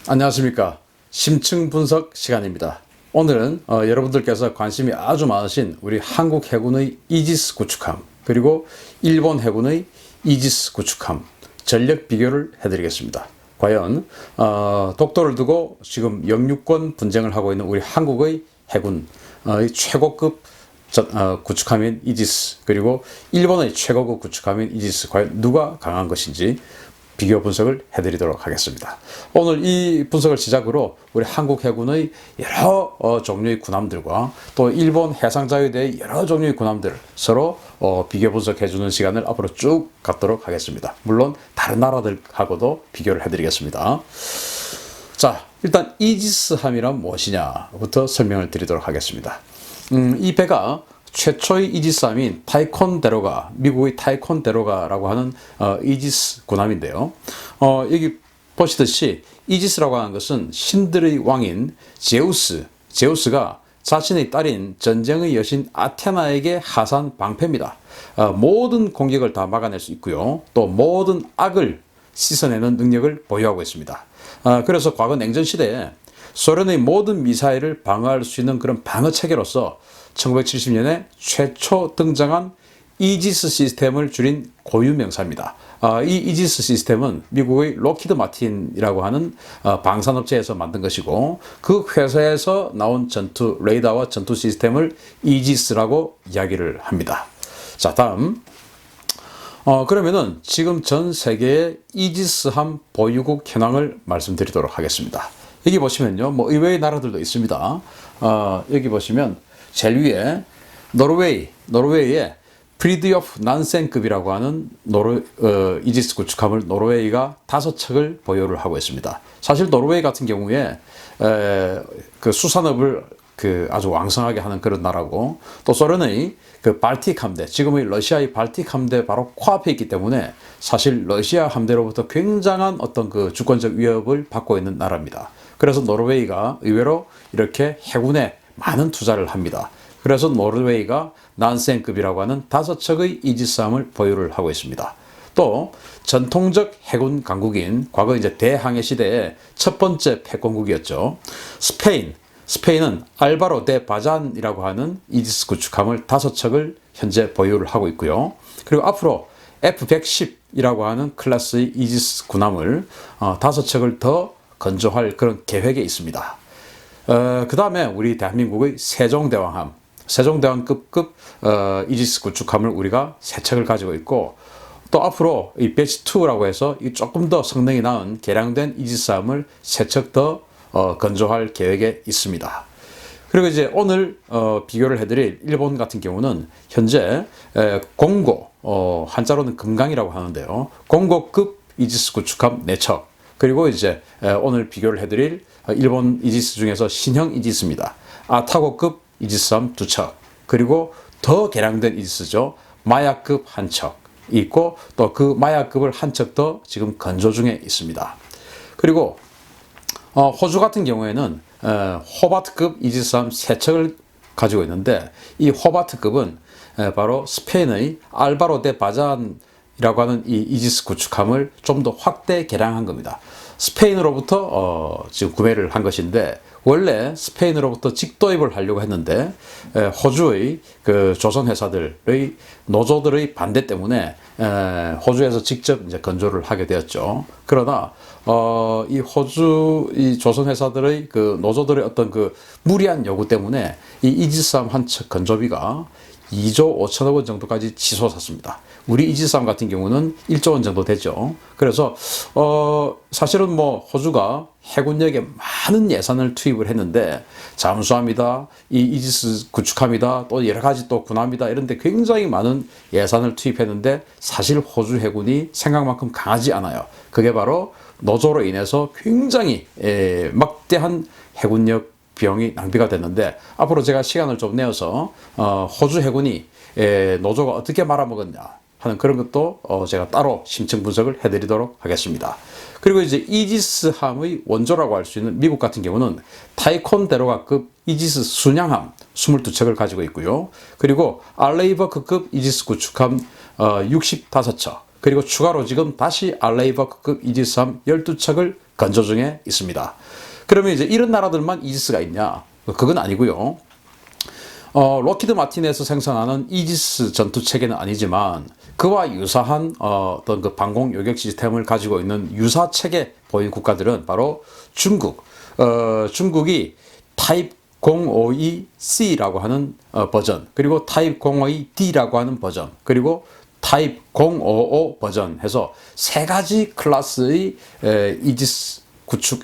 안녕하십니까. 심층 분석 시간입니다. 오늘은 여러분들께서 관심이 아주 많으신 우리 한국 해군의 이지스 구축함 그리고 일본 해군의 이지스 구축함 전력 비교를 해드리겠습니다. 과연 독도를 두고 지금 영유권 분쟁을 하고 있는 우리 한국의 해군의 최고급 구축함인 이지스 그리고 일본의 최고급 구축함인 이지스 과연 누가 강한 것인지 비교 분석을 해드리도록 하겠습니다. 오늘 이 분석을 시작으로 우리 한국 해군의 여러 종류의 군함들과 또 일본 해상자유에 대해 여러 종류의 군함들 서로 비교 분석해주는 시간을 앞으로 쭉 갖도록 하겠습니다. 물론 다른 나라들하고도 비교를 해드리겠습니다. 자, 일단 이지스함이란 무엇이냐부터 설명을 드리도록 하겠습니다. 이 배가 최초의 이지스함인 타이콘데로가, 미국의 타이콘데로가라고 하는 이지스 군함인데요. 여기 보시듯이 이지스라고 하는 것은 신들의 왕인 제우스가 자신의 딸인 전쟁의 여신 아테나에게 하사한 방패입니다. 모든 공격을 다 막아낼 수 있고요. 또 모든 악을 씻어내는 능력을 보유하고 있습니다. 그래서 과거 냉전 시대에 소련의 모든 미사일을 방어할 수 있는 그런 방어 체계로서 1970년에 최초 등장한 이지스 시스템을 줄인 고유 명사입니다. 이 이지스 시스템은 미국의 로키드 마틴이라고 하는 방산업체에서 만든 것이고 그 회사에서 나온 전투 레이더와 전투 시스템을 이지스라고 이야기를 합니다. 자, 다음 그러면은 지금 전 세계의 이지스함 보유국 현황을 말씀드리도록 하겠습니다. 여기 보시면요, 뭐 의외의 나라들도 있습니다. 여기 보시면 제일 위에 노르웨이의 프리드요프 난센급이라고 하는 이지스 구축함을 노르웨이가 5척을 보유를 하고 있습니다. 사실 노르웨이 같은 경우에 그 수산업을 아주 왕성하게 하는 그런 나라고, 또 소련의 그 발틱 함대, 지금의 러시아의 발틱 함대 바로 코앞에 있기 때문에 사실 러시아 함대로부터 굉장한 어떤 그 주권적 위협을 받고 있는 나라입니다. 그래서 노르웨이가 의외로 이렇게 해군에 많은 투자를 합니다. 그래서 노르웨이가 난센급이라고 하는 5척의 이지스함을 보유를 하고 있습니다. 또 전통적 해군 강국인 과거 이제 대항해 시대의 첫 번째 패권국이었죠. 스페인은 알바로 데 바잔이라고 하는 이지스 구축함을 5척을 현재 보유를 하고 있고요. 그리고 앞으로 F-110이라고 하는 클래스의 이지스 군함을 5척을 더 건조할 그런 계획에 있습니다. 그 다음에 우리 대한민국의 세종대왕급 이지스 구축함을 우리가 3척을 가지고 있고, 또 앞으로 이 배치 2라고 해서 조금 더 성능이 나은 개량된 이지스함을 3척 더 건조할 계획에 있습니다. 그리고 이제 오늘 비교를 해드릴 일본 같은 경우는 현재 공고, 한자로는 금강이라고 하는데요. 공고급 이지스 구축함 4척, 그리고 이제 오늘 비교를 해드릴 일본 이지스 중에서 신형 이지스입니다. 아타고급 이지스함 2척, 그리고 더 개량된 이지스죠. 마야급 1척 있고, 또 그 마야급을 1척 더 지금 건조 중에 있습니다. 그리고 호주 같은 경우에는 호바트급 이지스함 3척을 가지고 있는데, 이 호바트급은 바로 스페인의 알바로 데 바잔이라고 하는 이 이지스 구축함을 좀 더 확대 개량한 겁니다. 스페인으로부터 지금 구매를 한 것인데, 원래 스페인으로부터 직도입을 하려고 했는데 호주의 그 조선 회사들의 노조들의 반대 때문에 호주에서 직접 이제 건조를 하게 되었죠. 그러나 이 호주 이 조선 회사들의 그 노조들의 어떤 그 무리한 요구 때문에 이 이지스함 한 척 건조비가 2조 5천억 원 정도까지 치솟았습니다. 우리 이지스함 같은 경우는 1조 원 정도 되죠. 그래서 사실은 뭐 호주가 해군력에 많은 예산을 투입을 했는데, 잠수함이다, 이 이지스 구축함이다, 또 여러 가지 또 군함이다, 이런데 굉장히 많은 예산을 투입했는데 사실 호주 해군이 생각만큼 강하지 않아요. 그게 바로 노조로 인해서 굉장히 막대한 해군력 비용이 낭비가 됐는데, 앞으로 제가 시간을 좀 내어서 호주 해군이 노조가 어떻게 말아먹었냐 하는 그런 것도 제가 따로 심층 분석을 해드리도록 하겠습니다. 그리고 이제 이지스함의 원조라고 할 수 있는 미국 같은 경우는 타이콘데로가급 이지스 순양함 22척을 가지고 있고요. 그리고 알레이버크급 이지스 구축함 65척, 그리고 추가로 지금 다시 알레이버크급 이지스함 12척을 건조 중에 있습니다. 그러면 이제 이런 나라들만 이지스가 있냐? 그건 아니고요. 록히드 마틴에서 생산하는 이지스 전투 체계는 아니지만 그와 유사한 어떤 그 방공 요격 시스템을 가지고 있는 유사 체계 보유 국가들은 바로 중국. 중국이 타입 052C라고 하는 버전, 그리고 타입 052D라고 하는 버전, 그리고 타입 055 버전 해서 세 가지 클래스의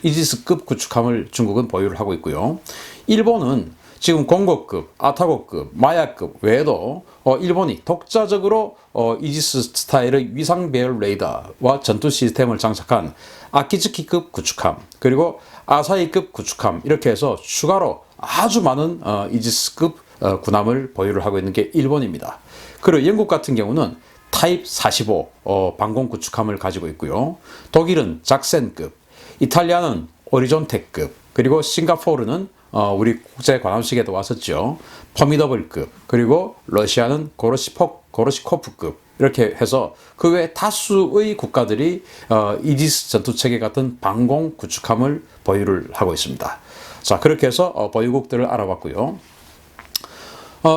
이지스급 구축함을 중국은 보유를 하고 있고요. 일본은 지금 공고급, 아타고급, 마야급 외에도 일본이 독자적으로 이지스 스타일의 위상 배열 레이더와 전투 시스템을 장착한 아키즈키급 구축함, 그리고 아사히급 구축함, 이렇게 해서 추가로 아주 많은 이지스급 군함을 보유를 하고 있는 게 일본입니다. 그리고 영국 같은 경우는 타입 45 방공 구축함을 가지고 있고요. 독일은 작센급, 이탈리아는 오리존테급, 그리고 싱가포르는 우리 국제 관함식에도 왔었죠. 포미더블급, 그리고 러시아는 고르시코프급, 이렇게 해서 그 외 다수의 국가들이 이지스 전투체계 같은 방공 구축함을 보유를 하고 있습니다. 자, 그렇게 해서 보유국들을 알아봤고요.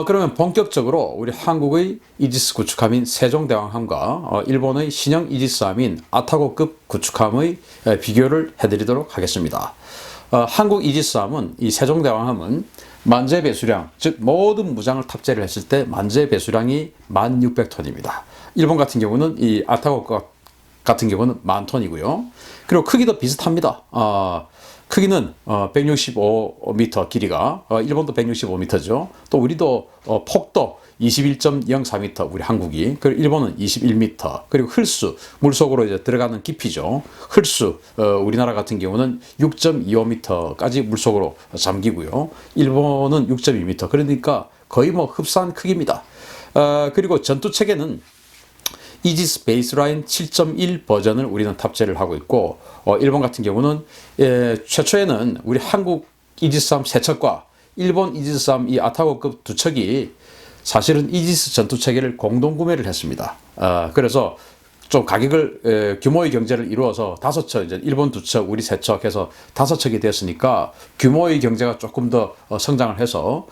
그러면 본격적으로 우리 한국의 이지스 구축함인 세종대왕함과 일본의 신형 이지스함인 아타고급 구축함의 비교를 해드리도록 하겠습니다. 한국 이지스함은, 이 세종대왕함은 만재 배수량, 즉 모든 무장을 탑재를 했을 때 만재 배수량이 1600톤입니다. 일본 같은 경우는 이 아타고 같은 경우는 10,000톤이고요. 그리고 크기도 비슷합니다. 크기는 165m, 길이가 일본도 165m죠. 또 우리도 폭도 21.04m, 우리 한국이. 그리고 일본은 21m. 그리고 흡수, 물속으로 이제 들어가는 깊이죠. 흡수, 우리나라 같은 경우는 6.25m까지 물속으로 잠기고요. 일본은 6.2m. 그러니까 거의 뭐 흡사한 크기입니다. 그리고 전투 체계는 이지스 베이스라인 7.1 버전을 우리는 탑재를 하고 있고, 일본 같은 경우는 최초에는 우리 한국 이지스함 3척과 일본 이지스함 이 아타고급 2척이 사실은 이지스 전투 체계를 공동 구매를 했습니다. 그래서 좀 가격을 규모의 경제를 이루어서 5척, 이제 일본 2척, 우리 3척 해서 5척이 됐으니까 규모의 경제가 조금 더 성장을 해서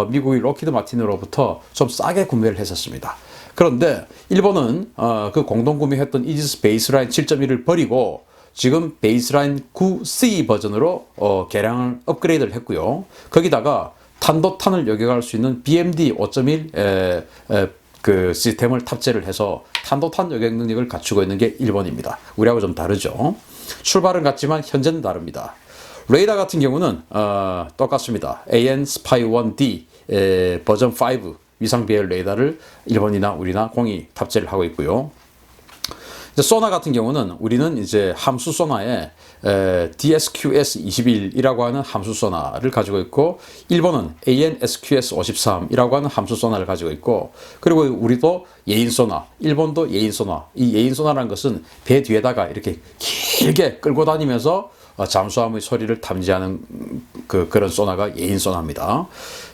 미국의 록히드 마틴으로부터 좀 싸게 구매를 했었습니다. 그런데 일본은 그 공동 구매했던 이지스 베이스라인 7.1을 버리고 지금 베이스라인 9C 버전으로 개량을 업그레이드를 했고요. 거기다가 탄도탄을 요격할 수 있는 BMD 5.1 그 시스템을 탑재를 해서 탄도탄 요격 능력을 갖추고 있는 게 일본입니다. 우리하고 좀 다르죠. 출발은 같지만 현재는 다릅니다. 레이더 같은 경우는 똑같습니다. AN Spy 1D 버전 5 위상 배열 레이더를 일본이나 우리나 공이 탑재를 하고 있고요. 이제 소나 같은 경우는 우리는 이제 함수 소나에 DSQS-21이라고 하는 함수 소나를 가지고 있고, 일본은 AN-SQS-53이라고 하는 함수 소나를 가지고 있고, 그리고 우리도 예인 소나, 일본도 예인 소나. 이 예인 소나라는 것은 배 뒤에다가 이렇게 길게 끌고 다니면서 잠수함의 소리를 탐지하는 그런 소나가 예인 소나입니다.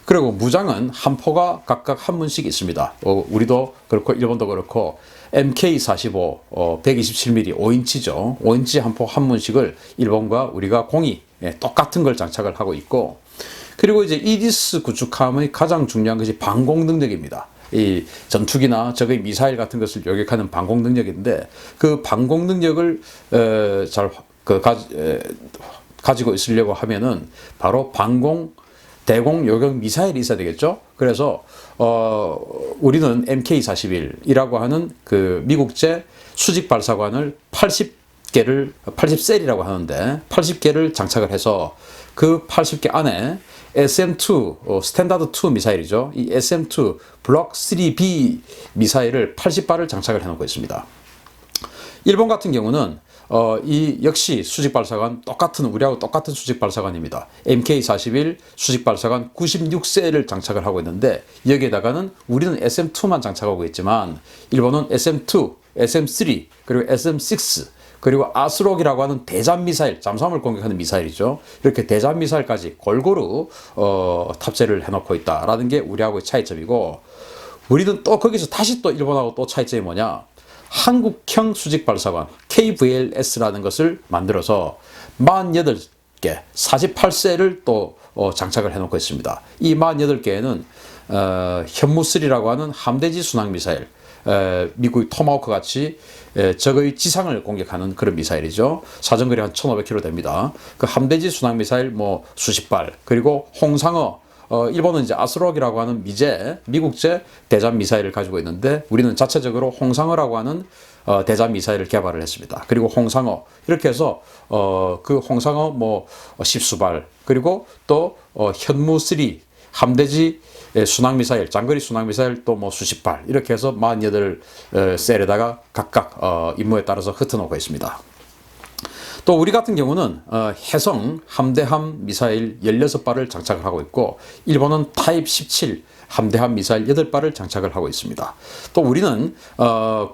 그리고 무장은 한 포가 각각 한 문씩 있습니다. 우리도 그렇고 일본도 그렇고 MK45 127mm 5인치죠. 5인치 한 포 한 문씩을 일본과 우리가 공이 똑같은 걸 장착을 하고 있고, 그리고 이제 이지스 구축함의 가장 중요한 것이 방공 능력입니다. 이 전투기나 적의 미사일 같은 것을 요격하는 방공 능력인데, 그 방공 능력을 가지고 있으려고 하면은 바로 대공 요격 미사일이 있어야 되겠죠. 그래서 우리는 MK41이라고 하는 그 미국제 수직 발사관을 80셀이라고 하는데 80개를 장착을 해서 그 80개 안에 SM2 스탠다드 2 미사일이죠. 이 SM2 블록 3B 미사일을 80발을 장착을 해놓고 있습니다. 일본 같은 경우는 이 역시 수직발사관 우리하고 똑같은 수직발사관입니다. MK41 수직발사관 96셀을 장착을 하고 있는데, 여기에다가는 우리는 SM2만 장착하고 있지만 일본은 SM2, SM3, 그리고 SM6, 그리고 아스록이라고 하는 대잠 미사일, 잠수함을 공격하는 미사일이죠. 이렇게 대잠 미사일까지 골고루 탑재를 해놓고 있다라는 게 우리하고의 차이점이고, 우리는 또 거기서 다시 또 일본하고 또 차이점이 뭐냐? 한국형 수직 발사관 KVLS라는 것을 만들어서 48개, 48셀을 또 장착을 해놓고 있습니다. 이 48개에는 현무3라고 하는 함대지 순항미사일, 미국의 토마호크 같이 적의 지상을 공격하는 그런 미사일이죠. 사정거리 한 1500km 됩니다. 그 함대지 순항미사일 뭐 수십 발, 그리고 홍상어, 일본은 이제 아스록이라고 하는 미국제 대잠 미사일을 가지고 있는데, 우리는 자체적으로 홍상어라고 하는 대잠 미사일을 개발을 했습니다. 그리고 홍상어, 이렇게 해서 그 홍상어 뭐 십수발, 그리고 또 현무3 함대지 순항미사일, 장거리 순항미사일 또 뭐 수십 발, 이렇게 해서 48셀에다가 각각 임무에 따라서 흩어놓고 있습니다. 또 우리 같은 경우는 해성 함대함 미사일 16발을 장착을 하고 있고, 일본은 타입 17 함대함 미사일 8발을 장착을 하고 있습니다. 또 우리는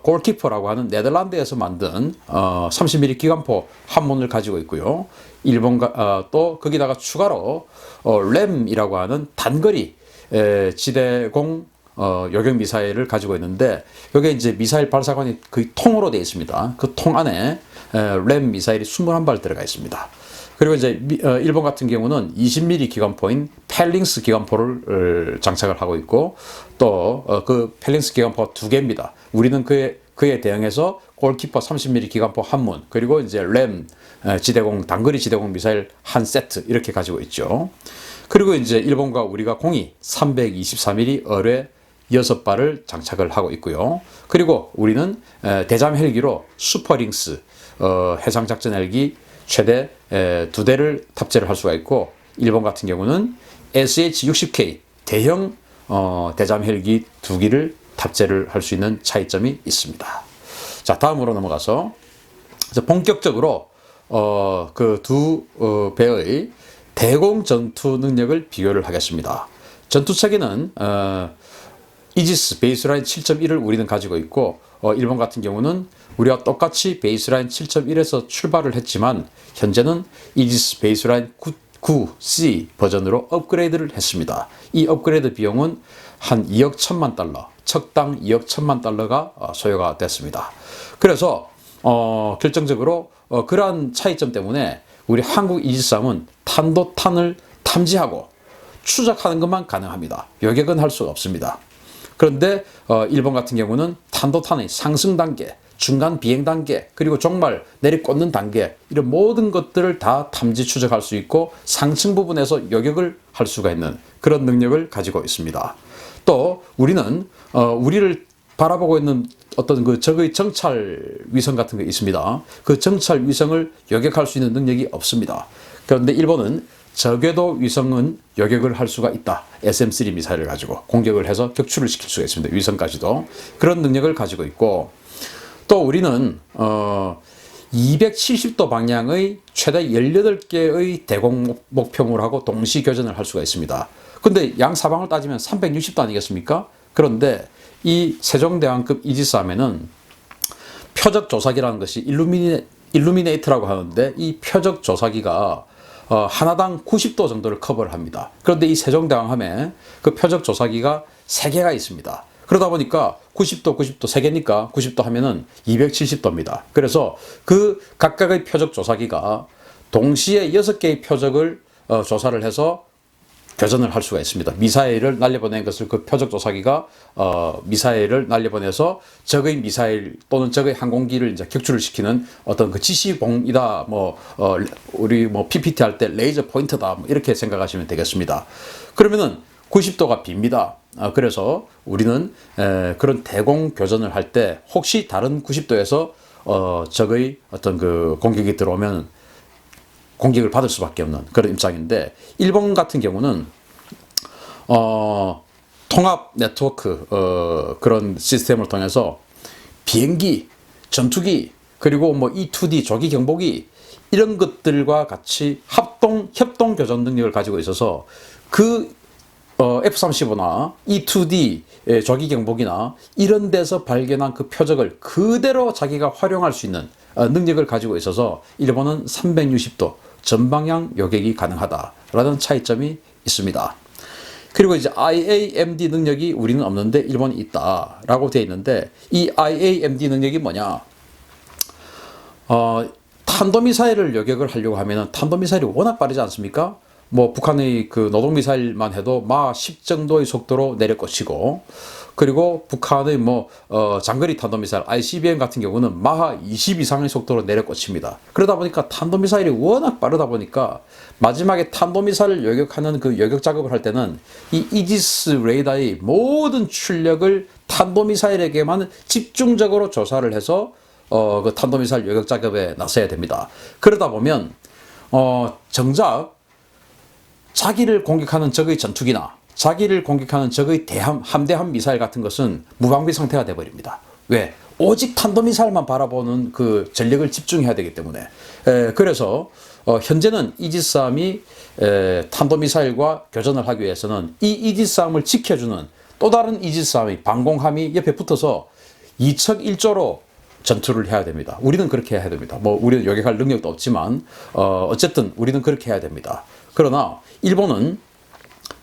골키퍼라고 하는 네덜란드에서 만든 30mm 기관포 한문을 가지고 있고요. 일본과 또 거기다가 추가로 램이라고 하는 단거리 지대공 요격 미사일을 가지고 있는데, 여기에 이제 미사일 발사관이 거의 통으로 되어 있습니다. 그 통 안에 램 미사일이 21발 들어가 있습니다. 그리고 이제 일본 같은 경우는 20mm 기관포인 펠링스 기관포를 장착을 하고 있고, 또 그 펠링스 기관포가 2개입니다. 우리는 그에 대응해서 골키퍼 30mm 기관포 한문, 그리고 이제 램 지대공 단거리 지대공 미사일 한 세트, 이렇게 가지고 있죠. 그리고 이제 일본과 우리가 공이 324mm 어뢰 6발을 장착을 하고 있고요. 그리고 우리는 대잠 헬기로 슈퍼링스 해상작전 헬기 최대 2대를 탑재를 할 수가 있고, 일본 같은 경우는 SH-60K 대형 대잠 헬기 2기를 탑재를 할 수 있는 차이점이 있습니다. 자, 다음으로 넘어가서 본격적으로 그 두 배의 대공 전투 능력을 비교를 하겠습니다. 전투 체계는 이지스 베이스라인 7.1을 우리는 가지고 있고, 일본 같은 경우는 우리와 똑같이 베이스라인 7.1에서 출발을 했지만 현재는 이지스 베이스라인 9C 버전으로 업그레이드를 했습니다. 이 업그레이드 비용은 한 2억 1천만 달러, 척당 2억 1천만 달러가 소요가 됐습니다. 그래서 결정적으로 그러한 차이점 때문에 우리 한국 이지스함은 탄도탄을 탐지하고 추적하는 것만 가능합니다. 요격은 할 수가 없습니다. 그런데 일본 같은 경우는 탄도탄의 상승 단계, 중간 비행 단계, 그리고 종말 내리꽂는 단계, 이런 모든 것들을 다 탐지 추적할 수 있고 상층 부분에서 요격을 할 수가 있는 그런 능력을 가지고 있습니다. 또 우리는 우리를 바라보고 있는 어떤 그 적의 정찰 위성 같은 게 있습니다. 그 정찰 위성을 요격할 수 있는 능력이 없습니다. 그런데 일본은 저궤도 위성은 요격을 할 수가 있다. SM-3 미사일을 가지고 공격을 해서 격추를 시킬 수가 있습니다. 위성까지도. 그런 능력을 가지고 있고, 또 우리는 270도 방향의 최대 18개의 대공 목표물하고 동시 교전을 할 수가 있습니다. 근데 양사방을 따지면 360도 아니겠습니까? 그런데 이 세종대왕급 이지스함에는 표적 조사기라는 것이 일루미네이트라고 하는데, 이 표적 조사기가 하나당 90도 정도를 커버를 합니다. 그런데 이 세종대왕함에 그 표적 조사기가 3개가 있습니다. 그러다 보니까 90도, 90도 3개니까 90도 하면은 270도입니다. 그래서 그 각각의 표적 조사기가 동시에 6개의 표적을 조사를 해서 교전을 할 수가 있습니다. 미사일을 날려보낸 것을 그 표적 조사기가 미사일을 날려보내서 적의 미사일 또는 적의 항공기를 이제 격추를 시키는 어떤 그 지시봉이다. 우리 PPT 할 때 레이저 포인터다. 이렇게 생각하시면 되겠습니다. 그러면은 90도가 빕니다. 그래서 우리는 그런 대공 교전을 할 때 혹시 다른 90도에서 적의 어떤 그 공격이 들어오면 공격을 받을 수밖에 없는 그런 입장인데, 일본 같은 경우는 통합 네트워크 그런 시스템을 통해서 비행기, 전투기, 그리고 E-2D 조기 경보기 이런 것들과 같이 협동 교전 능력을 가지고 있어서 그 F-35나 E-2D 조기 경보기나 이런 데서 발견한 그 표적을 그대로 자기가 활용할 수 있는 능력을 가지고 있어서 일본은 360도 전방향 요격이 가능하다라는 차이점이 있습니다. 그리고 이제 IAMD 능력이 우리는 없는데 일본이 있다라고 되어 있는데, 이 IAMD 능력이 뭐냐? 탄도미사일을 요격을 하려고 하면은 탄도미사일이 워낙 빠르지 않습니까? 뭐 북한의 그 노동미사일만 해도 막 10 정도의 속도로 내릴 것이고, 그리고 북한의 장거리 탄도미사일 ICBM 같은 경우는 마하 20 이상의 속도로 내릴 것입니다. 그러다 보니까 탄도미사일이 워낙 빠르다 보니까 마지막에 탄도미사일을 요격하는 그 요격 작업을 할 때는 이 이지스 레이더의 모든 출력을 탄도미사일에게만 집중적으로 조사를 해서 그 탄도미사일 요격 작업에 나서야 됩니다. 그러다 보면 정작 자기를 공격하는 적의 전투기나 자기를 공격하는 적의 함대함 미사일 같은 것은 무방비 상태가 되어버립니다. 왜? 오직 탄도미사일만 바라보는 그 전력을 집중해야 되기 때문에. 그래서 현재는 이지스함이 탄도미사일과 교전을 하기 위해서는 이 이지스함을 지켜주는 또 다른 이지스함의 방공함이 옆에 붙어서 이척일조로 전투를 해야 됩니다. 우리는 그렇게 해야 됩니다. 우리는 요격할 능력도 없지만 어쨌든 우리는 그렇게 해야 됩니다. 그러나 일본은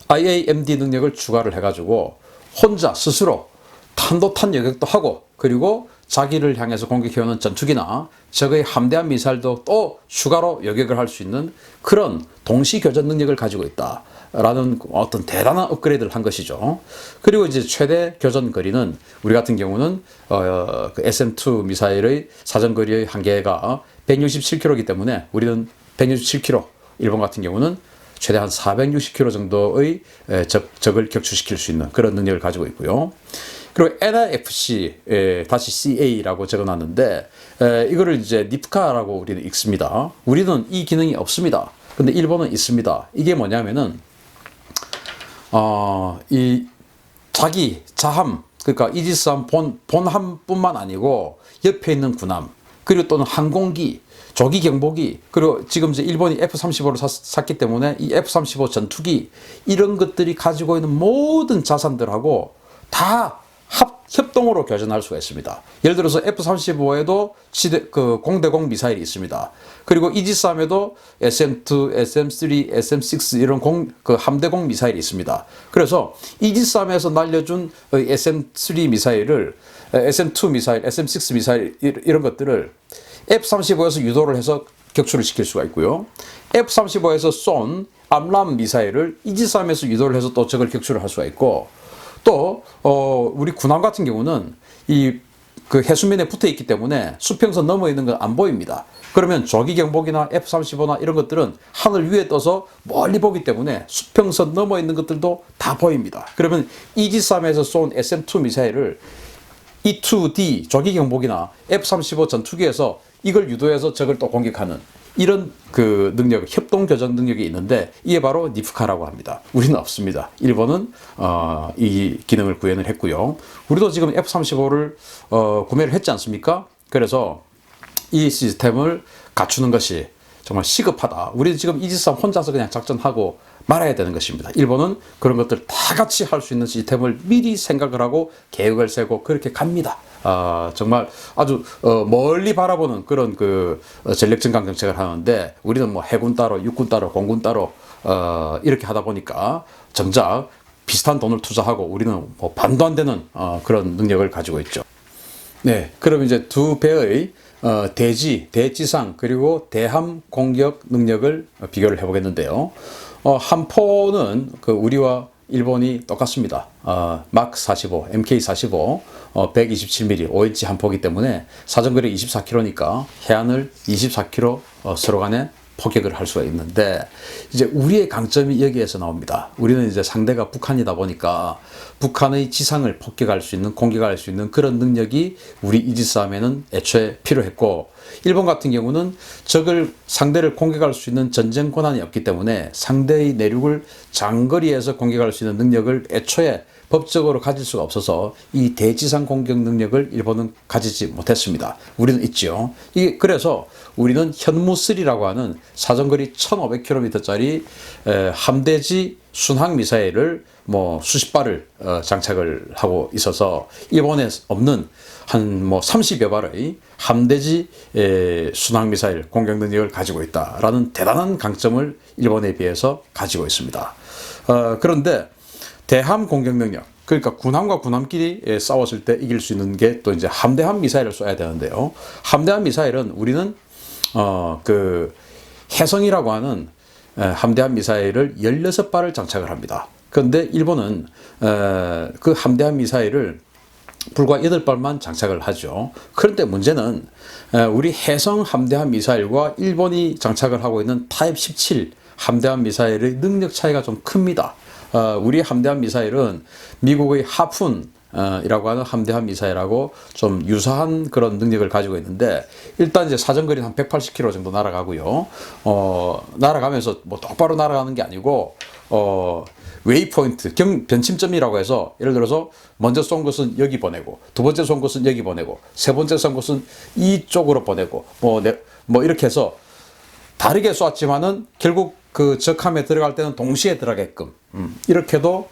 IAMD 능력을 추가를 해가지고 혼자 스스로 탄도탄 요격도 하고, 그리고 자기를 향해서 공격해오는 전투기나 적의 함대함 미사일도 또 추가로 요격을 할 수 있는 그런 동시 교전 능력을 가지고 있다라는 어떤 대단한 업그레이드를 한 것이죠. 그리고 이제 최대 교전 거리는 우리 같은 경우는 그 SM-2 미사일의 사전 거리의 한계가 167km이기 때문에 우리는 167km, 일본 같은 경우는 최대한 460km 정도의 적을 격추시킬 수 있는 그런 능력을 가지고 있고요. 그리고 NIFC 다시 CA라고 적어놨는데 이거를 이제 니프카라고 우리는 읽습니다. 우리는 이 기능이 없습니다. 근데 일본은 있습니다. 이게 뭐냐면은 이 자기 자함, 그러니까 이지스함 본함뿐만 아니고 옆에 있는 군함, 그리고 또는 항공기, 조기 경보기, 그리고 지금 이제 일본이 F-35를 샀기 때문에 이 F-35 전투기, 이런 것들이 가지고 있는 모든 자산들하고 다 협동으로 교전할 수가 있습니다. 예를 들어서 F-35에도 공대공 미사일이 있습니다. 그리고 이지스함에도 SM-2, SM-3, SM-6 이런 함대공 미사일이 있습니다. 그래서 이지스함에서 날려준 SM-3 미사일을 SM-2 미사일, SM-6 미사일 이런 것들을 F-35에서 유도를 해서 격추를 시킬 수가 있고요. F-35에서 쏜 암람 미사일을 이지스함에서 유도를 해서 또 적을 격추를 할 수가 있고, 또 우리 군함 같은 경우는 그 해수면에 붙어 있기 때문에 수평선 넘어 있는 건 안 보입니다. 그러면 조기 경보기나 F-35나 이런 것들은 하늘 위에 떠서 멀리 보기 때문에 수평선 넘어 있는 것들도 다 보입니다. 그러면 이지스함에서 쏜 SM-2 미사일을 E-2D 조기 경보기나 F-35 전투기에서 이걸 유도해서 적을 또 공격하는 이런 그 능력, 협동 교전 능력이 있는데 이게 바로 니프카라고 합니다. 우리는 없습니다. 일본은 이 기능을 구현을 했고요. 우리도 지금 F-35를 구매를 했지 않습니까? 그래서 이 시스템을 갖추는 것이 정말 시급하다. 우리는 지금 이지스함 혼자서 그냥 작전하고 말아야 되는 것입니다. 일본은 그런 것들 다 같이 할 수 있는 시스템을 미리 생각을 하고 계획을 세고 그렇게 갑니다. 정말 아주 멀리 바라보는 그런 그 전력 증강 정책을 하는데, 우리는 뭐 해군 따로, 육군 따로, 공군 따로 이렇게 하다 보니까 정작 비슷한 돈을 투자하고 우리는 뭐 반도 안 되는 그런 능력을 가지고 있죠. 네, 그럼 이제 두 배의 대지상 그리고 대함 공격 능력을 비교를 해보겠는데요. 함포는 그 우리와 일본이 똑같습니다. 막 45, MK45, 127mm, 5인치 함포기 때문에 사정거리 24km니까 해안을 24km 서로 간에 포격을 할 수가 있는데, 이제 우리의 강점이 여기에서 나옵니다. 우리는 이제 상대가 북한이다 보니까 북한의 지상을 폭격할 수 있는, 공격할 수 있는 그런 능력이 우리 이지스함에는 애초에 필요했고, 일본 같은 경우는 상대를 공격할 수 있는 전쟁 권한이 없기 때문에 상대의 내륙을 장거리에서 공격할 수 있는 능력을 애초에 법적으로 가질 수가 없어서 이 대지상 공격 능력을 일본은 가지지 못했습니다. 우리는 있죠. 그래서 우리는 현무3라고 하는 사정거리 1500km짜리 함대지 순항 미사일을 뭐 수십 발을 장착을 하고 있어서 일본에 없는 한 뭐 30여 발의 함대지 순항 미사일 공격 능력을 가지고 있다라는 대단한 강점을 일본에 비해서 가지고 있습니다. 그런데 대함 공격 능력. 그러니까 군함과 군함끼리 싸웠을 때 이길 수 있는 게 또 이제 함대함 미사일을 쏴야 되는데요. 함대함 미사일은 우리는 그 해성이라고 하는 함대함 미사일을 16발을 장착을 합니다. 그런데 일본은 그 함대함 미사일을 불과 8발만 장착을 하죠. 그런데 문제는 우리 해성 함대함 미사일과 일본이 장착을 하고 있는 타입 17 함대함 미사일의 능력 차이가 좀 큽니다. 우리 함대함 미사일은 미국의 하푼이라고 하는 함대함 미사일하고 좀 유사한 그런 능력을 가지고 있는데, 일단 이제 사정거리는 한 180km 정도 날아가고요. 날아가면서 뭐 똑바로 날아가는 게 아니고 웨이포인트, 변침점이라고 해서, 예를 들어서 먼저 쏜 것은 여기 보내고, 두 번째 쏜 것은 여기 보내고, 세 번째 쏜 것은 이쪽으로 보내고, 뭐 이렇게 해서 다르게 쐈지만은 결국 그 적함에 들어갈 때는 동시에 들어가게끔 이렇게도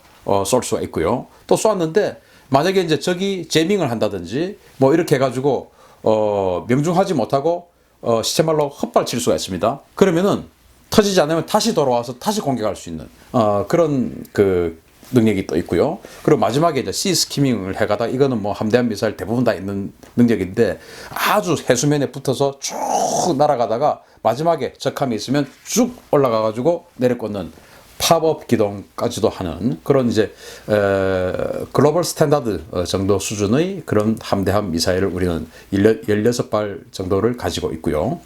쏠 수가 있고요. 또 쐈는데 만약에 이제 적이 제밍을 한다든지 뭐 이렇게 해가지고 명중하지 못하고 시체말로 헛발칠 수가 있습니다. 그러면은 터지지 않으면 다시 돌아와서 다시 공격할 수 있는 그런 그 능력이 또 있고요. 그리고 마지막에 이제 시 스키밍을 해가다, 이거는 뭐 함대함 미사일 대부분 다 있는 능력인데, 아주 해수면에 붙어서 쭉 날아가다가 마지막에 적함이 있으면 쭉 올라가가지고 내려꽂는 팝업 기동까지도 하는 그런 이제 글로벌 스탠다드 정도 수준의 그런 함대함 미사일을 우리는 16발 정도를 가지고 있고요.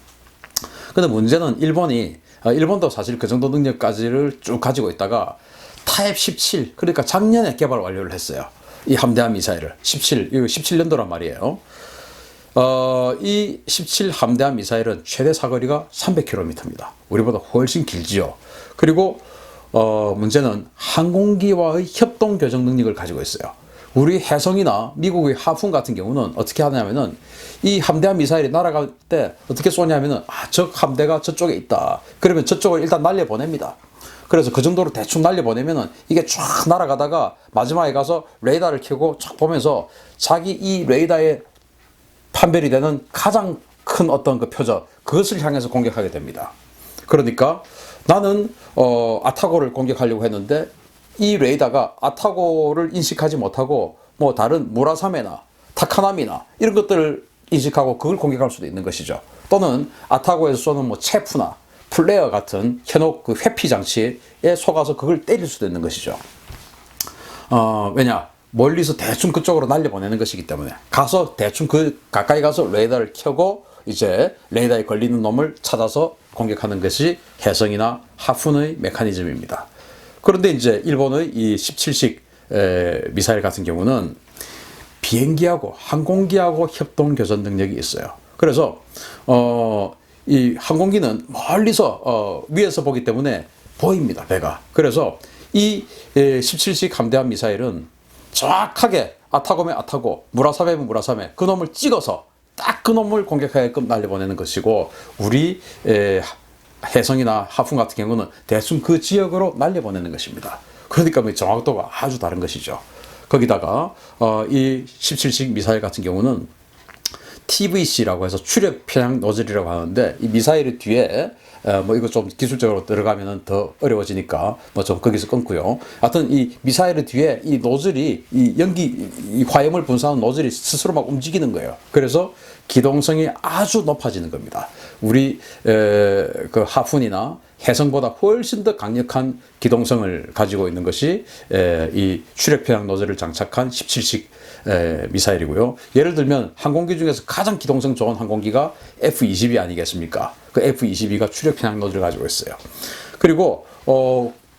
근데 문제는 일본도 사실 그 정도 능력까지를 쭉 가지고 있다가 타입 17, 그러니까 작년에 개발 완료를 했어요. 이 함대함 미사일을. 이거 17년도란 말이에요. 이 17 함대함 미사일은 최대 사거리가 300km입니다. 우리보다 훨씬 길지요. 그리고 문제는 항공기와의 협동 교정 능력을 가지고 있어요. 우리 해성이나 미국의 하푼 같은 경우는 어떻게 하냐면은, 이 함대함 미사일이 날아갈 때 어떻게 쏘냐면은, 적 함대가 저쪽에 있다. 그러면 저쪽을 일단 날려보냅니다. 그래서 그 정도로 대충 날려보내면은 이게 쫙 날아가다가 마지막에 가서 레이더를 켜고 쫙 보면서 자기 이 레이더에 판별이 되는 가장 큰 어떤 그 표적, 그것을 향해서 공격하게 됩니다. 그러니까 나는 아타고를 공격하려고 했는데 이 레이더가 아타고를 인식하지 못하고 뭐 다른 무라사메나 타카나미나 이런 것들을 인식하고 그걸 공격할 수도 있는 것이죠. 또는 아타고에서 쏘는 뭐 체프나 플레어 같은 현혹 그 회피 장치에 속아서 그걸 때릴 수도 있는 것이죠. 왜냐? 멀리서 대충 그쪽으로 날려보내는 것이기 때문에 가서 대충 그 가까이 가서 레이더를 켜고 이제 레이더에 걸리는 놈을 찾아서 공격하는 것이 해성이나 하푼의 메커니즘입니다. 그런데 이제 일본의 이 17식 미사일 같은 경우는 비행기하고 항공기하고 협동 교전 능력이 있어요. 그래서 이 항공기는 멀리서 위에서 보기 때문에 보입니다, 배가. 그래서 이 17식 함대함 미사일은 정확하게 아타고면 아타고, 무라사메면 무라사메, 그 놈을 찍어서 딱 그 놈을 공격하게끔 날려보내는 것이고, 우리 해성이나 하푼 같은 경우는 대충 그 지역으로 날려보내는 것입니다. 그러니까 정확도가 아주 다른 것이죠. 거기다가 이 17식 미사일 같은 경우는 TVC라고 해서 추력 편향 노즐이라고 하는데, 이 미사일 뒤에 뭐 이거 좀 기술적으로 들어가면은 더 어려워지니까 뭐 좀 거기서 끊고요. 하여튼 이 미사일 뒤에 이 노즐이, 이 연기, 이 화염을 분사하는 노즐이 스스로 막 움직이는 거예요. 그래서 기동성이 아주 높아지는 겁니다. 우리 그 하푼이나 해성보다 훨씬 더 강력한 기동성을 가지고 있는 것이 이 추력 편향 노즐을 장착한 17식 미사일이고요. 예를 들면 항공기 중에서 가장 기동성 좋은 항공기가 F-22 아니겠습니까? 그 F-22가 추력 편향 노즐을 가지고 있어요. 그리고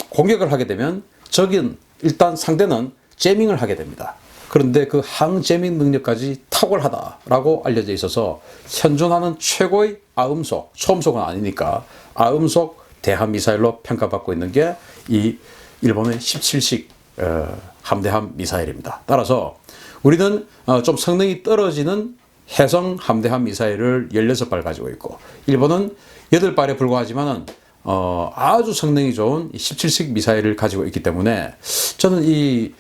공격을 하게 되면 적은 일단 상대는 제밍을 하게 됩니다. 그런데 그 항제밍 능력까지 탁월하다라고 알려져 있어서 현존하는 최고의 아음속, 초음속은 아니니까 아음속 대함 미사일로 평가받고 있는 게 이 일본의 17식 함대함 미사일입니다. 따라서 우리는 좀 성능이 떨어지는 해성 함대함 미사일을 16발 가지고 있고, 일본은 8발에 불과하지만은 아주 성능이 좋은 17식 미사일을 가지고 있기 때문에 저는 이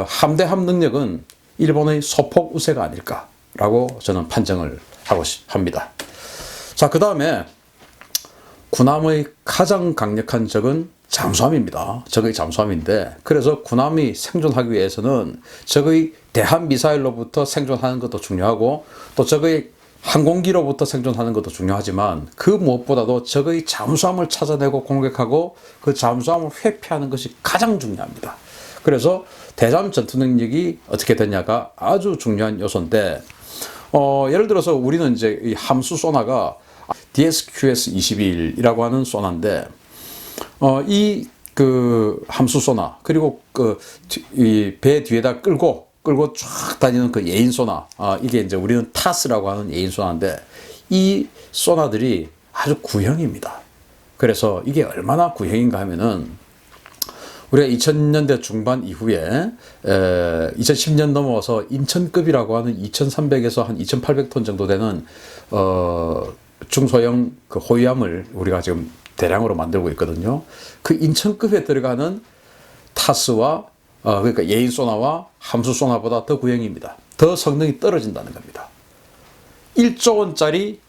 함대함 능력은 일본의 소폭 우세가 아닐까라고 저는 판정을 하고 합니다. 자, 그 다음에 군함의 가장 강력한 적은 잠수함입니다. 적의 잠수함인데, 그래서 군함이 생존하기 위해서는 적의 대한 미사일로부터 생존하는 것도 중요하고 또 적의 항공기로부터 생존하는 것도 중요하지만 그 무엇보다도 적의 잠수함을 찾아내고 공격하고 그 잠수함을 회피하는 것이 가장 중요합니다. 그래서 대잠 전투 능력이 어떻게 되냐가 아주 중요한 요소인데, 예를 들어서 우리는 이제 이 함수 소나가 DSQS-21이라고 하는 소나인데, 이 그 함수 소나, 그리고 이 배 뒤에다 끌고 쫙 다니는 그 예인 소나, 이게 이제 우리는 타스라고 하는 예인 소나인데, 이 소나들이 아주 구형입니다. 그래서 이게 얼마나 구형인가 하면은, 우리가 2000년대 중반 이후에 2010년 넘어서 인천급이라고 하는 2300에서 한 2800톤 정도 되는 중소형 그 호위함을 우리가 지금 대량으로 만들고 있거든요. 그 인천급에 들어가는 타스와 그러니까 예인 소나와 함수 소나보다 더 구형입니다. 더 성능이 떨어진다는 겁니다. 1조 원짜리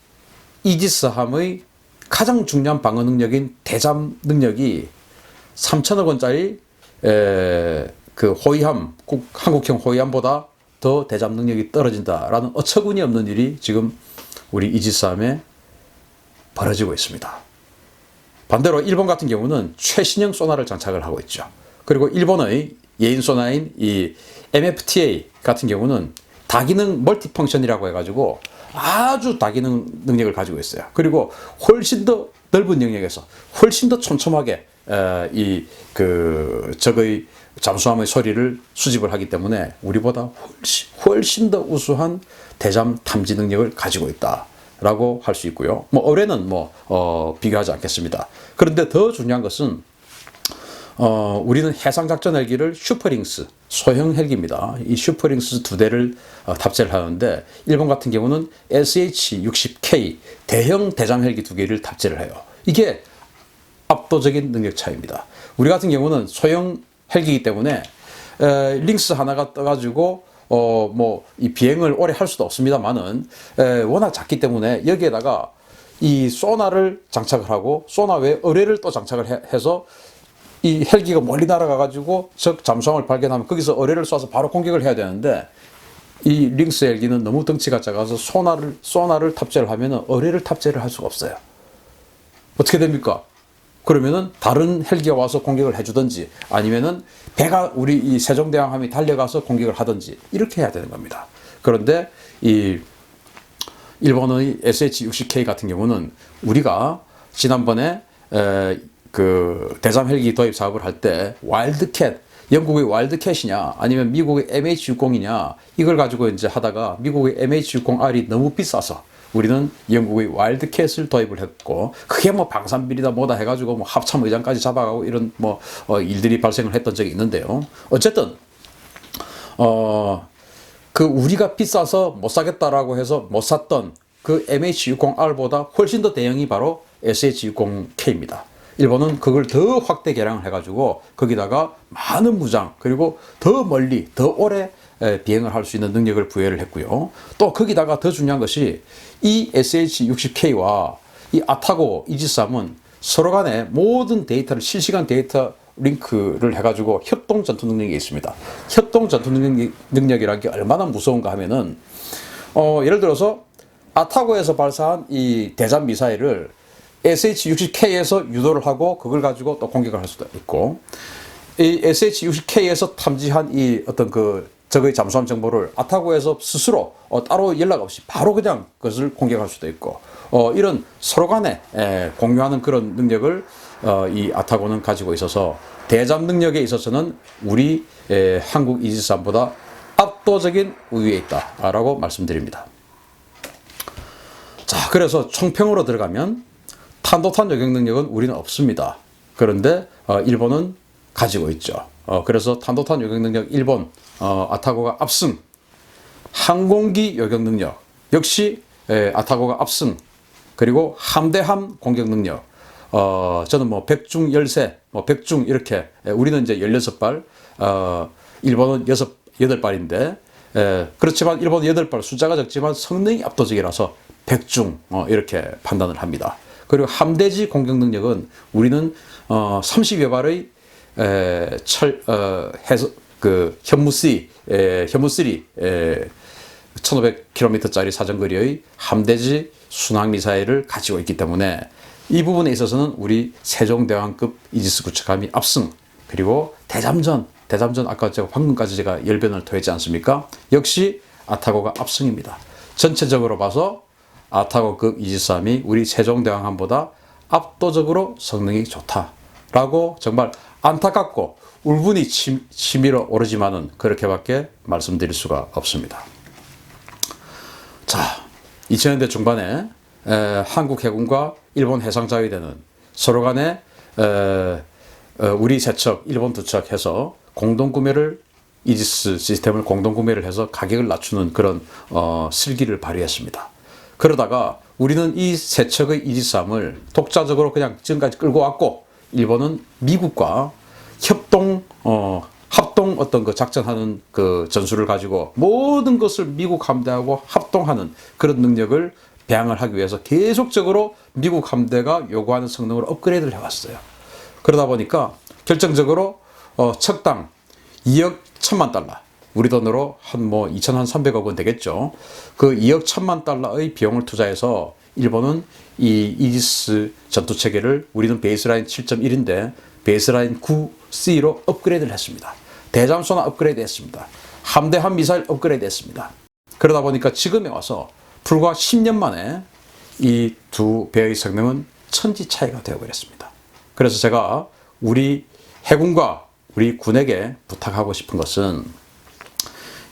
이지스함의 가장 중요한 방어 능력인 대잠 능력이 3천억 원짜리 그 호위함, 한국형 호위함보다 더 대잠 능력이 떨어진다라는 어처구니 없는 일이 지금 우리 이지스함에 벌어지고 있습니다. 반대로 일본 같은 경우는 최신형 소나를 장착을 하고 있죠. 그리고 일본의 예인 소나인 이 MFTA 같은 경우는 다기능 멀티펑션이라고 해가지고 아주 다기능 능력을 가지고 있어요. 그리고 훨씬 더 넓은 영역에서 훨씬 더 촘촘하게 이 그 적의 잠수함의 소리를 수집을 하기 때문에 우리보다 훨씬 더 우수한 대잠 탐지 능력을 가지고 있다라고 할 수 있고요. 뭐 어뢰는 비교하지 않겠습니다. 그런데 더 중요한 것은 우리는 해상작전 헬기를 슈퍼링스 소형 헬기입니다. 이 슈퍼링스 2대를 탑재를 하는데, 일본 같은 경우는 SH-60K 대형 대잠 헬기 2개를 탑재를 해요. 이게 압도적인 능력 차이입니다. 우리 같은 경우는 소형 헬기이기 때문에 링스 하나가 떠가지고 이 비행을 오래 할 수도 없습니다만은 워낙 작기 때문에 여기에다가 이 소나를 장착을 하고 소나 외에 어뢰를 또 장착을 해서 이 헬기가 멀리 날아가가지고 적 잠수함을 발견하면 거기서 어뢰를 쏴서 바로 공격을 해야 되는데, 이 링스 헬기는 너무 덩치가 작아서 소나를 탑재를 하면은 어뢰를 탑재를 할 수가 없어요. 어떻게 됩니까? 그러면은 다른 헬기가 와서 공격을 해주든지 아니면은 배가 우리 이 세종대왕함이 달려가서 공격을 하든지 이렇게 해야 되는 겁니다. 그런데 이 일본의 SH-60K 같은 경우는 우리가 지난번에 그 대잠 헬기 도입 사업을 할 때 와일드캣, 영국의 와일드캣이냐 아니면 미국의 MH-60이냐 이걸 가지고 이제 하다가 미국의 MH-60R이 너무 비싸서 우리는 영국의 와일드캣을 도입을 했고, 그게 뭐 방산비리다 뭐다 해가지고 뭐 합참 의장까지 잡아가고 이런 일들이 발생을 했던 적이 있는데요. 어쨌든 그 우리가 비싸서 못 사겠다라고 해서 못 샀던 그 MH-60R보다 훨씬 더 대형이 바로 SH-60K입니다. 일본은 그걸 더 확대 개량을 해가지고 거기다가 많은 무장 그리고 더 멀리 더 오래 비행을 할 수 있는 능력을 부여를 했고요. 또 거기다가 더 중요한 것이 이 SH-60K와 이 아타고 이지스함은 서로 간에 모든 데이터를 실시간 데이터 링크를 해가지고 협동 전투 능력이 있습니다. 협동 전투 능력이라는 게 얼마나 무서운가 하면은 예를 들어서 아타고에서 발사한 이 대잠 미사일을 SH-60K에서 유도를 하고 그걸 가지고 또 공격을 할 수도 있고, 이 SH-60K에서 탐지한 이 어떤 그 적의 잠수함 정보를 아타고에서 스스로 따로 연락 없이 바로 그냥 그것을 공격할 수도 있고, 이런 서로 간에 공유하는 그런 능력을 이 아타고는 가지고 있어서 대잠 능력에 있어서는 우리 한국 이지스함보다 압도적인 우위에 있다라고 말씀드립니다. 자, 그래서 총평으로 들어가면 탄도탄 요격 능력은 우리는 없습니다. 그런데 일본은 가지고 있죠. 그래서 탄도탄 요격 능력 일본 아타고가 압승, 항공기 요격 능력 역시 아타고가 압승, 그리고 함대함 공격 능력 저는 뭐 백중 열세, 백중 이렇게, 우리는 이제 16발, 일본은 8발인데 그렇지만 일본은 8발 숫자가 적지만 성능이 압도적이라서 백중 이렇게 판단을 합니다. 그리고 함대지 공격 능력은 우리는 30여 발의 현무3 1500km짜리 사정거리의 함대지 순항미사일을 가지고 있기 때문에 이 부분에 있어서는 우리 세종대왕급 이지스 구축함이 압승, 그리고 대잠전 아까 제가 방금까지 제가 열변을 토했지 않습니까? 역시 아타고가 압승입니다. 전체적으로 봐서 아타고급 이지스함이 우리 세종대왕함보다 압도적으로 성능이 좋다라고 정말 안타깝고 울분이 치밀어 오르지만은 그렇게밖에 말씀드릴 수가 없습니다. 자, 2000년대 중반에 한국 해군과 일본 해상자위대는 서로 간에 우리 세 척, 일본 두 척 해서 공동구매를 이지스 시스템을 공동구매를 해서 가격을 낮추는 그런 슬기를 발휘했습니다. 그러다가 우리는 이 세 척의 이지스함을 독자적으로 그냥 지금까지 끌고 왔고, 일본은 미국과 합동 어떤 그 작전하는 그 전술을 가지고 모든 것을 미국 함대하고 합동하는 그런 능력을 배양을 하기 위해서 계속적으로 미국 함대가 요구하는 성능으로 업그레이드를 해왔어요. 그러다 보니까 결정적으로 척당 2억 1천만 달러, 우리 돈으로 한 2,300억 원 되겠죠. 그 2억 1천만 달러의 비용을 투자해서 일본은 이 이지스 전투 체계를, 우리는 베이스라인 7.1인데 베이스라인 9C로 업그레이드를 했습니다. 대잠수나 업그레이드 했습니다. 함대함 미사일 업그레이드 했습니다. 그러다 보니까 지금에 와서 불과 10년 만에 이 두 배의 성능은 천지 차이가 되어버렸습니다. 그래서 제가 우리 해군과 우리 군에게 부탁하고 싶은 것은,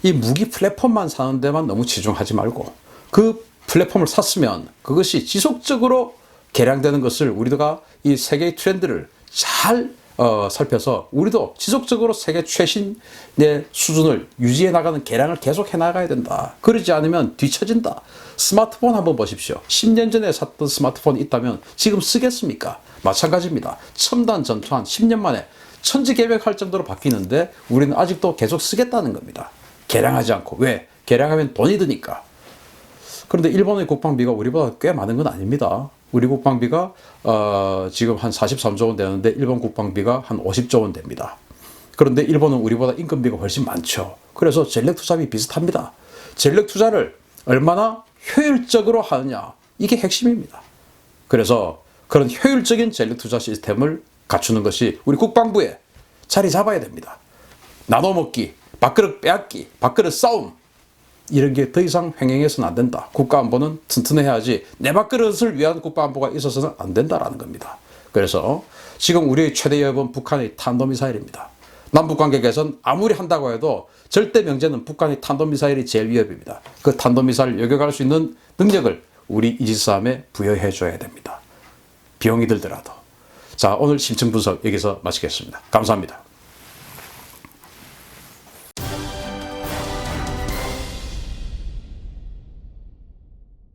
이 무기 플랫폼만 사는 데만 너무 치중하지 말고, 그 플랫폼을 샀으면 그것이 지속적으로 개량되는 것을 우리가 이 세계의 트렌드를 잘 살펴서 우리도 지속적으로 세계 최신의 수준을 유지해 나가는 개량을 계속 해 나가야 된다. 그러지 않으면 뒤처진다. 스마트폰 한번 보십시오. 10년 전에 샀던 스마트폰이 있다면 지금 쓰겠습니까? 마찬가지입니다. 첨단 전투한 10년 만에 천지개벽할 정도로 바뀌는데 우리는 아직도 계속 쓰겠다는 겁니다. 개량하지 않고. 왜? 개량하면 돈이 드니까. 그런데 일본의 국방비가 우리보다 꽤 많은 건 아닙니다. 우리 국방비가 지금 한 43조 원 되는데 일본 국방비가 한 50조 원 됩니다. 그런데 일본은 우리보다 인건비가 훨씬 많죠. 그래서 전력 투자비 비슷합니다. 전력 투자를 얼마나 효율적으로 하느냐, 이게 핵심입니다. 그래서 그런 효율적인 전력 투자 시스템을 갖추는 것이 우리 국방부에 자리 잡아야 됩니다. 나눠먹기, 밥그릇 빼앗기, 밥그릇 싸움, 이런 게 더 이상 횡행해서는 안 된다. 국가안보는 튼튼해야지 내 밥그릇을 위한 국가안보가 있어서는 안 된다라는 겁니다. 그래서 지금 우리의 최대 위협은 북한의 탄도미사일입니다. 남북관계 개선 아무리 한다고 해도 절대 명제는 북한의 탄도미사일이 제일 위협입니다. 그 탄도미사일을 요격할 수 있는 능력을 우리 이지스함에 부여해 줘야 됩니다. 비용이 들더라도. 자, 오늘 심층 분석 여기서 마치겠습니다. 감사합니다.